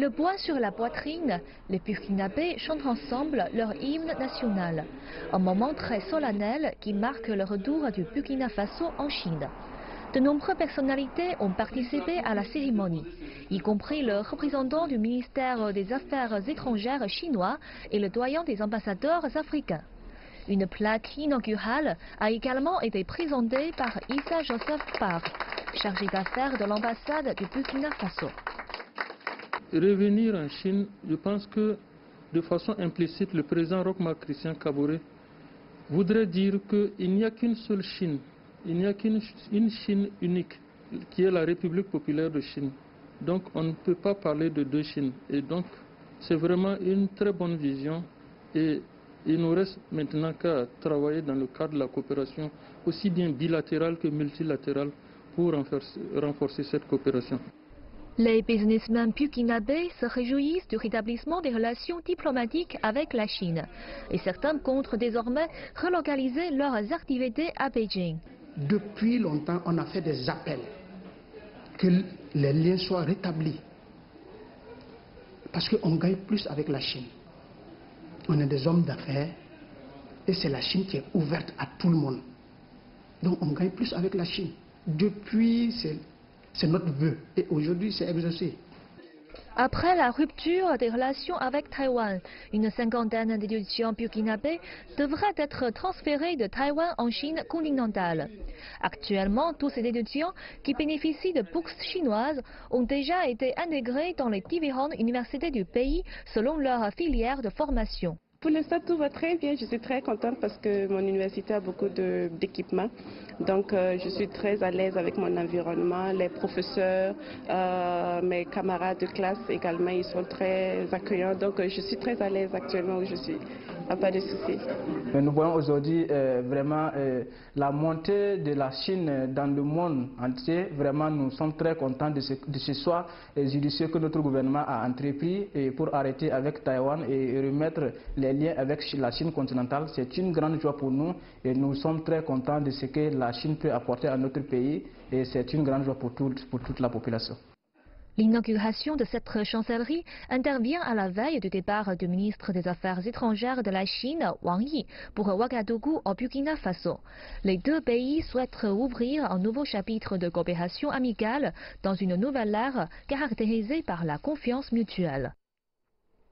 Le poing sur la poitrine, les Burkinabés chantent ensemble leur hymne national. Un moment très solennel qui marque le retour du Burkina Faso en Chine. De nombreuses personnalités ont participé à la cérémonie, y compris le représentant du ministère des Affaires étrangères chinois et le doyen des ambassadeurs africains. Une plaque inaugurale a également été présentée par Issa Joseph Parr, chargé d'affaires de l'ambassade du Burkina Faso. Revenir en Chine, je pense que de façon implicite, le président Roch-Marc Christian Kaboré voudrait dire qu'il n'y a qu'une seule Chine, il n'y a qu'une Chine unique, qui est la République populaire de Chine. Donc on ne peut pas parler de deux Chines. Et donc c'est vraiment une très bonne vision. Et il nous reste maintenant qu'à travailler dans le cadre de la coopération, aussi bien bilatérale que multilatérale, pour renforcer cette coopération. Les businessmen burkinabés se réjouissent du rétablissement des relations diplomatiques avec la Chine. Et certains comptent désormais relocaliser leurs activités à Beijing. Depuis longtemps, on a fait des appels que les liens soient rétablis. Parce qu'on gagne plus avec la Chine. On est des hommes d'affaires et c'est la Chine qui est ouverte à tout le monde. Donc on gagne plus avec la Chine. Depuis, c'est notre vœu et aujourd'hui c'est exaucé. Après la rupture des relations avec Taïwan, une cinquantaine d'étudiants burkinabés devraient être transférés de Taïwan en Chine continentale. Actuellement, tous ces étudiants qui bénéficient de bourses chinoises ont déjà été intégrés dans les différentes universités du pays selon leur filière de formation. Pour l'instant, tout va très bien. Je suis très contente parce que mon université a beaucoup d'équipements. Donc, je suis très à l'aise avec mon environnement. Les professeurs, mes camarades de classe également, ils sont très accueillants. Donc, je suis très à l'aise actuellement où je suis. Pas de soucis. Nous voyons aujourd'hui vraiment la montée de la Chine dans le monde entier. Vraiment, nous sommes très contents de ce choix judicieux que notre gouvernement a entrepris pour arrêter avec Taïwan et remettre les liens avec la Chine continentale. C'est une grande joie pour nous et nous sommes très contents de ce que la Chine peut apporter à notre pays et c'est une grande joie pour toute la population. L'inauguration de cette chancellerie intervient à la veille du départ du ministre des Affaires étrangères de la Chine, Wang Yi, pour Ouagadougou au Burkina Faso. Les deux pays souhaitent ouvrir un nouveau chapitre de coopération amicale dans une nouvelle ère caractérisée par la confiance mutuelle.